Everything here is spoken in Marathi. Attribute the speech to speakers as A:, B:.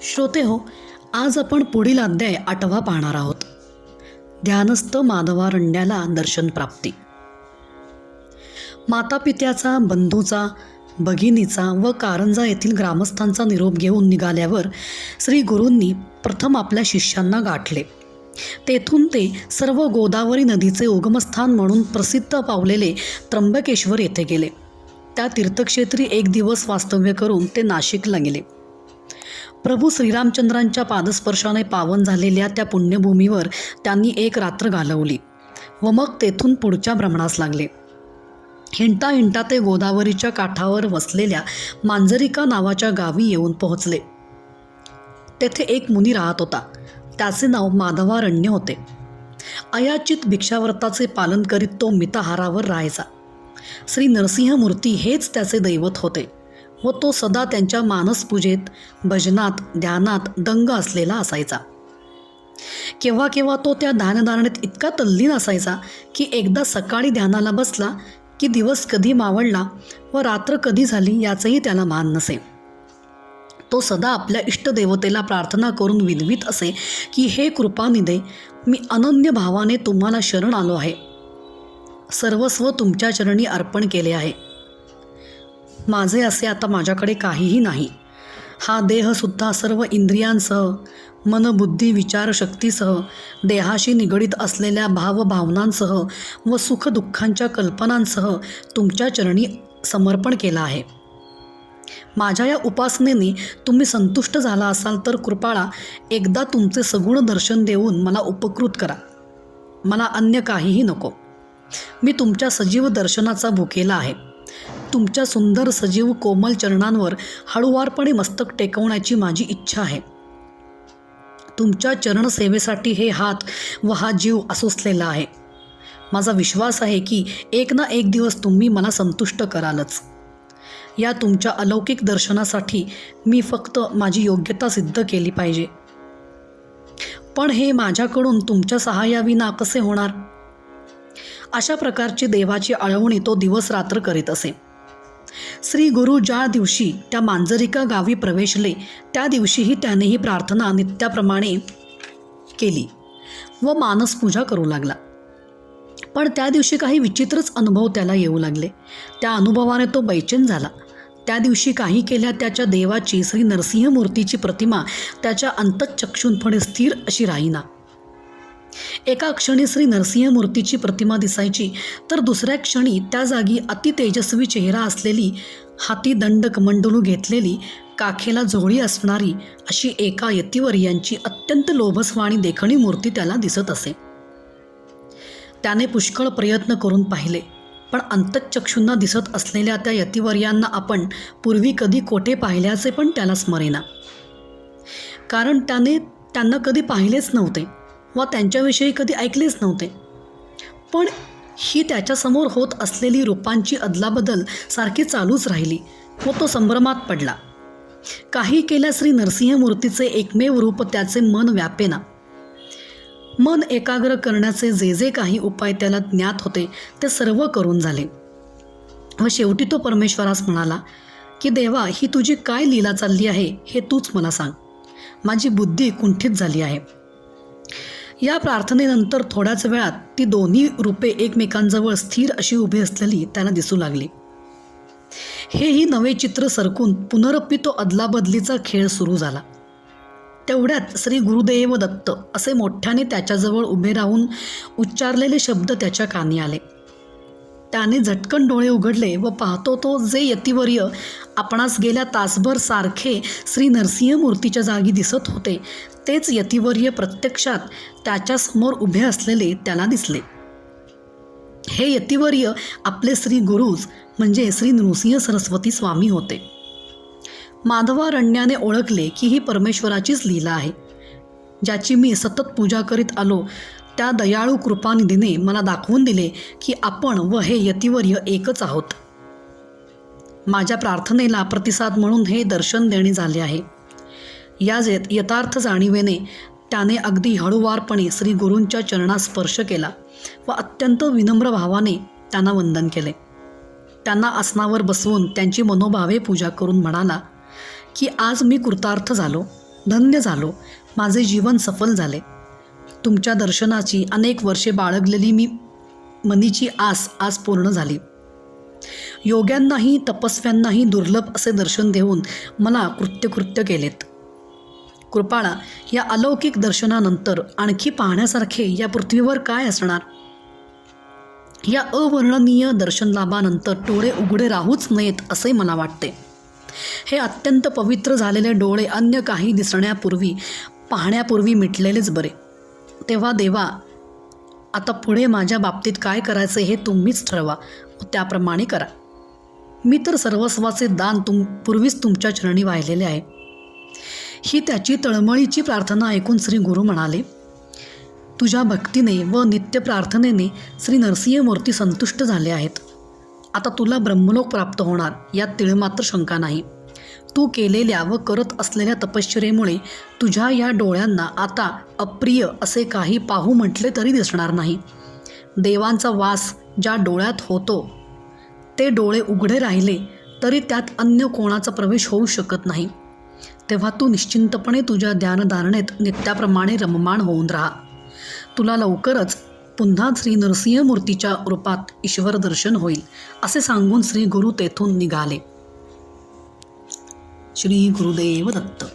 A: श्रोते हो, आज आपण पुढील अध्याय 8वा पाहणार आहोत. ध्यानस्थ माधवारण्याला दर्शन प्राप्ती. मातापित्याचा, बंधूचा, भगिनीचा व कारंजा येथील ग्रामस्थांचा निरोप घेऊन निघाल्यावर श्री गुरूंनी प्रथम आपल्या शिष्यांना गाठले. तेथून ते सर्व गोदावरी नदीचे उगमस्थान म्हणून प्रसिद्ध पावलेले त्र्यंबकेश्वर येथे गेले. त्या तीर्थक्षेत्री एक दिवस वास्तव्य करून ते नाशिकला गेले. प्रभू श्रीरामचंद्रांच्या पादस्पर्शाने पावन झालेल्या त्या पुण्यभूमीवर त्यांनी एक रात्र घालवली व मग तेथून पुढच्या भ्रमणास लागले. हिंडता हिंडता ते गोदावरीच्या काठावर वसलेल्या मांजरिका नावाच्या गावी येऊन पोहोचले. तेथे एक मुनी राहत होता. त्याचे नाव माधवारण्य होते. अयाचित भिक्षाव्रताचे पालन करीत तो मिताहारावर राहायचा. श्री नरसिंहमूर्ती हेच त्याचे दैवत होते व तो सदा त्यांच्या मानसपूजेत, भजनात, ध्यानात दंग असलेला असायचा. केव्हा केव्हा तो त्या ध्यानधारणेत इतका तल्लीन असायचा की एकदा सकाळी ध्यानाला बसला की दिवस कधी मावळला व रात्र कधी झाली याचंही त्याला भान नसे. तो सदा आपल्या इष्टदेवतेला प्रार्थना करून विनवीत असे की हे कृपानिधे, मी अनन्य भावाने तुम्हाला शरण आलो आहे. सर्वस्व तुमच्या चरणी अर्पण केले आहे. माझे असे आता माझ्याकडे काहीही नाही. हा देहसुद्धा सर्व इंद्रियांसह, मनबुद्धी विचारशक्तीसह, देहाशी निगडीत असलेल्या भावभावनांसह व सुखदुःखांच्या कल्पनांसह तुमच्या चरणी समर्पण केला आहे. माझ्या या उपासनेने तुम्ही संतुष्ट झाला असाल तर कृपाळा एकदा तुमचे सगुण दर्शन देऊन मला उपकृत करा. मला अन्य काहीही नको. मी तुमच्या सजीव दर्शनाचा भुकेला आहे. तुमच्या सुंदर सजीव कोमल चरणांवर हळुवारपणे मस्तक टेकवण्याची माझी इच्छा आहे. तुमच्या चरणसेवेसाठी हे हात व हा जीव आसुसलेला आहे. माझा विश्वास आहे की एक ना एक दिवस तुम्ही मला संतुष्ट करालच. या तुमच्या अलौकिक दर्शनासाठी मी फक्त माझी योग्यता सिद्ध केली पाहिजे. पण हे माझ्याकडून तुमच्या सहाय्याविना कसे होणार? अशा प्रकारची देवाची आळवणी तो दिवस रात्र करीत असे. श्री गुरु ज्या दिवशी त्या मांजरिका गावी प्रवेशले त्या दिवशीही त्याने ही प्रार्थना नित्याप्रमाणे केली व मानसपूजा करू लागला. पण त्या दिवशी काही विचित्रच अनुभव त्याला येऊ लागले. त्या अनुभवाने तो बैचेन झाला. त्या दिवशी काही केल्या त्याच्या देवाची, श्री नरसिंहमूर्तीची प्रतिमा त्याच्या अंतःचक्षूंपुढे स्थिर अशी राहीना. एका क्षणी श्री नरसिंहमूर्तीची प्रतिमा दिसायची तर दुसऱ्या क्षणी त्या जागी अतितेजस्वी चेहरा असलेली, हाती दंड कमंडलू घेतलेली, काखेला झोळी असणारी अशी एका यतिवर्यांची अत्यंत लोभसवाणी देखणी मूर्ती त्याला दिसत असे. त्याने पुष्कळ प्रयत्न करून पाहिले, पण अंतःचक्षूंना दिसत असलेल्या त्या यतिवर्यांना आपण पूर्वी कधी कोठे पाहिल्याचे पण त्याला स्मरेना. कारण त्याने त्यांना कधी पाहिलेच नव्हते व त्यांच्याविषयी कधी ऐकलेच नव्हते. पण ही त्याच्यासमोर होत असलेली रूपांची अदलाबदल सारखी चालूच राहिली व तो संभ्रमात पडला. काही केल्या श्री नरसिंहमूर्तीचे एकमेव रूप त्याचे मन व्यापेना. मन एकाग्र करण्याचे जे जे काही उपाय त्याला ज्ञात होते ते सर्व करून झाले व शेवटी तो परमेश्वरास म्हणाला की देवा, ही तुझी काय लीला चालली आहे हे तूच मला सांग. माझी बुद्धी कुंठित झाली आहे. या प्रार्थनेनंतर थोड्याच वेळात ती दोन्ही रूपे एकमेकांजवळ स्थिर अशी उभी असलेली त्याला दिसू लागली. हेही नवे चित्र सरकून पुनरपी तो अदलाबदलीचा खेळ सुरू झाला. तेवढ्यात श्री गुरुदेव दत्त असे मोठ्याने त्याच्याजवळ उभे राहून उच्चारलेले शब्द त्याच्या कानी आले. त्याने झटकन डोळे उघडले व पाहतो तो जे यतिवर्य आपणास गेल्या तासभर सारखे श्री नरसिंहमूर्तीच्या जागी दिसत होते तेच यतिवर्य प्रत्यक्षात त्याच्यासमोर उभे असलेले त्याला दिसले. हे यतिवर्य आपले श्री गुरुज म्हणजे श्री नृसिंह सरस्वती स्वामी होते. माधवारण्याने ओळखले की ही परमेश्वराचीच लीला आहे. ज्याची मी सतत पूजा करीत आलो त्या दयाळू कृपानिधीने मला दाखवून दिले की आपण व हे यतिवर्य एकच आहोत. माझ्या प्रार्थनेला प्रतिसाद म्हणून हे दर्शन देणे झाले आहे. या यथार्थ जाणीवेने त्याने अगदी हळूवारपणे श्री गुरूंच्या चरणास स्पर्श केला व अत्यंत विनम्र भावाने त्यांना वंदन केले. त्यांना आसनावर बसवून त्यांची मनोभावे पूजा करून म्हणाला की आज मी कृतार्थ झालो. धन्य झालो, माझे जीवन सफल झाले. तुमच्या दर्शनाची अनेक वर्षे बाळगलेली मी मनीची आस आज पूर्ण झाली. योग्यांनाही तपस्व्यांनाही दुर्लभ असे दर्शन देऊन मला कृत्य केलेत. कृपाळा, या अलौकिक दर्शनानंतर आणखी पाहण्यासारखे या पृथ्वीवर काय असणार? या अवर्णनीय दर्शन लाभानंतर डोळे उघडे राहूच नयेत असे मला वाटते. हे अत्यंत पवित्र झालेले डोळे अन्य काही दिसण्यापूर्वी पाहण्यापूर्वी मिटलेलेच बरे. तेव्हा देवा, आता पुढे माझ्या बाबतीत काय करायचे हे तुम्हीच ठरवा व त्याप्रमाणे करा. मी तर सर्वस्वाचे दान पूर्वीच तुमच्या चरणी वाहिलेले आहे. ही त्याची तळमळीची प्रार्थना ऐकून श्री गुरु म्हणाले, तुझ्या भक्तीने व नित्य प्रार्थनेने श्री नरसिंहमूर्ती संतुष्ट झाले आहेत. आता तुला ब्रह्मलोक प्राप्त होणार यात तिळमात्र शंका नाही. तू केलेल्या व करत असलेल्या तपश्चर्येमुळे तुझ्या या डोळ्यांना आता अप्रिय असे काही पाहू म्हटले तरी दिसणार नाही. देवांचा वास ज्या डोळ्यात होतो ते डोळे उघडे राहिले तरी त्यात अन्य कोणाचा प्रवेश होऊ शकत नाही. तेव्हा तू निश्चिंतपणे तुझ्या ध्यानधारणेत नित्याप्रमाणे रममाण होऊन राहा. तुला लवकरच पुन्हा श्री नरसिंहमूर्तीच्या रूपात ईश्वर दर्शन होईल असे सांगून श्री गुरु तेथून निघाले. श्री गुरुदेव दत्त.